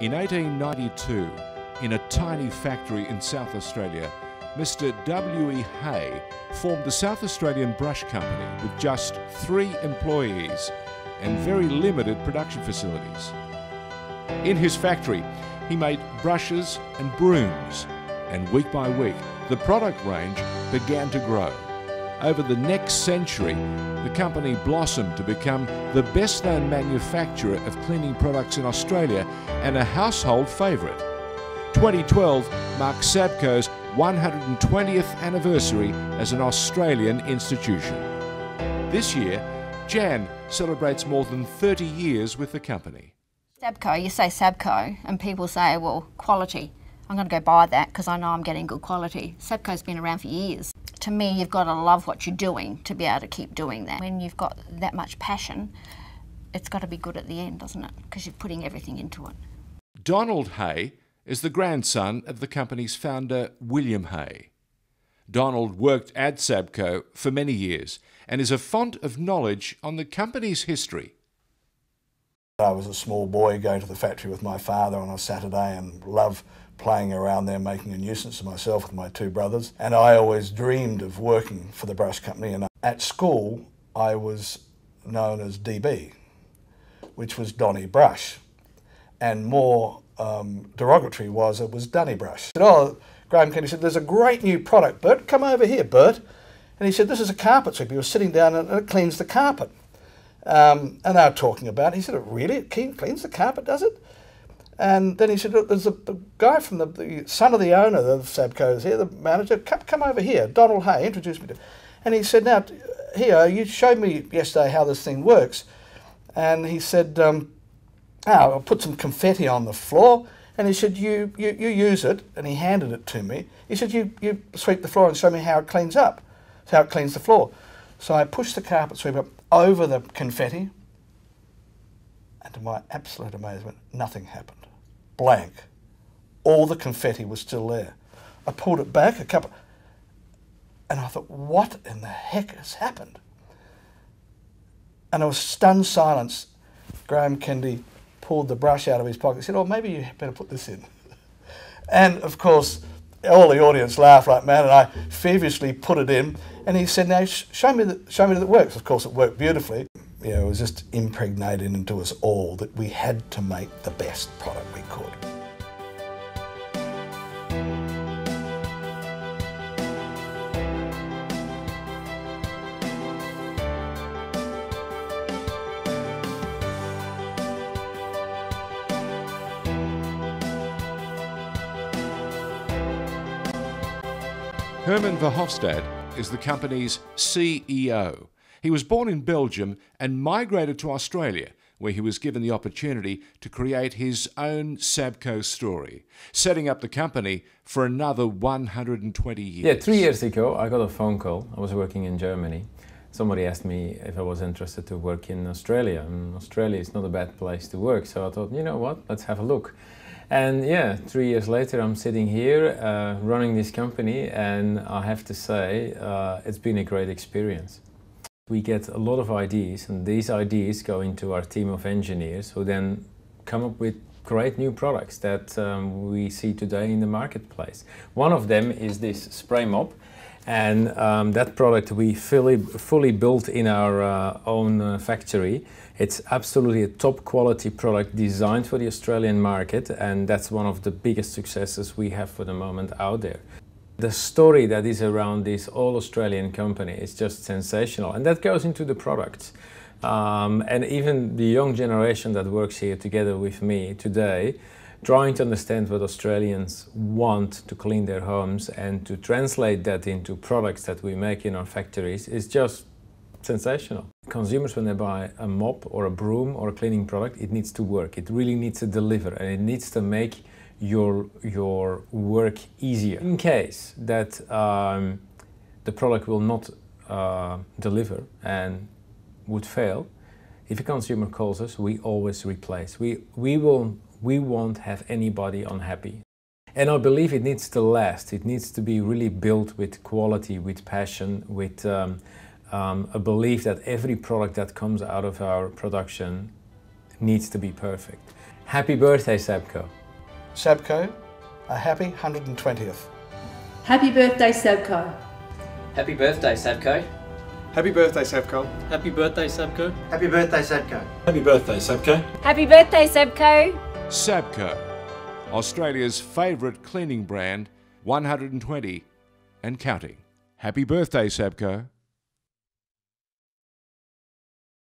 In 1892, in a tiny factory in South Australia, Mr. W.E. Hay formed the South Australian Brush Company with just 3 employees and very limited production facilities. In his factory, he made brushes and brooms, and week by week, the product range began to grow. Over the next century, the company blossomed to become the best-known manufacturer of cleaning products in Australia and a household favourite. 2012 marks SABCO's 120th anniversary as an Australian institution. This year, Jan celebrates more than 30 years with the company. SABCO, you say SABCO and people say, well, quality. I'm going to go buy that because I know I'm getting good quality. SABCO's been around for years. To me, you've got to love what you're doing to be able to keep doing that. When you've got that much passion, it's got to be good at the end, doesn't it? Because you're putting everything into it. Donald Hay is the grandson of the company's founder, William Hay. Donald worked at SABCO for many years and is a font of knowledge on the company's history. I was a small boy going to the factory with my father on a Saturday and loved playing around there, making a nuisance of myself with my 2 brothers. And I always dreamed of working for the brush company. And at school, I was known as DB, which was Donny Brush. And more derogatory was it was Dunny Brush. I said, oh, Graham Kennedy said, there's a great new product, Bert. Come over here, Bert. And he said, this is a carpet sweeper. He was sitting down and it cleans the carpet. And they were talking about it. He said, really? It cleans the carpet, does it? And then he said, look, there's a guy from the son of the owner of SABCO is here, the manager, come over here. Donald Hay introduced me to him. And he said, now, here, you showed me yesterday how this thing works. And he said, I'll put some confetti on the floor. And he said, you use it. And he handed it to me. He said, you sweep the floor and show me how it cleans up, how it cleans the floor. So I pushed the carpet sweeper over the confetti. And to my absolute amazement, nothing happened. Blank. All the confetti was still there. I pulled it back a couple, and I thought, what in the heck has happened? And there was stunned silence. Graham Kennedy pulled the brush out of his pocket and said, oh, maybe you better put this in. And of course, all the audience laughed like mad, and I feverishly put it in. And he said, now show me that it works. Of course, it worked beautifully. You know, it was just impregnated into us all that we had to make the best product we could. Herman Verhofstadt is the company's CEO. He was born in Belgium and migrated to Australia, where he was given the opportunity to create his own SABCO story, setting up the company for another 120 years. Yeah, 3 years ago I got a phone call. I was working in Germany. Somebody asked me if I was interested to work in Australia. And Australia is not a bad place to work, so I thought, you know what, let's have a look. And yeah, 3 years later I'm sitting here running this company, and I have to say it's been a great experience. We get a lot of ideas, and these ideas go into our team of engineers who then come up with great new products that we see today in the marketplace. One of them is this spray mop, and that product we fully built in our own factory. It's absolutely a top quality product designed for the Australian market, and that's one of the biggest successes we have for the moment out there. The story that is around this all-Australian company is just sensational, and that goes into the products. And even the young generation that works here together with me today, trying to understand what Australians want to clean their homes and to translate that into products that we make in our factories is just sensational. Consumers, when they buy a mop or a broom or a cleaning product, it needs to work. It really needs to deliver, and it needs to make your work easier. In case that the product will not deliver and would fail, if a consumer calls us, we always replace. We won't have anybody unhappy. And I believe it needs to last. It needs to be really built with quality, with passion, with a belief that every product that comes out of our production needs to be perfect. Happy birthday, SABCO. SABCO, a happy 120th. Happy birthday, SABCO. Happy birthday, SABCO. Happy birthday, SABCO. Happy birthday, SABCO. Happy birthday, SABCO. Happy birthday, SABCO. Happy birthday, SABCO. SABCO, Australia's favourite cleaning brand, 120 and counting. Happy birthday, SABCO.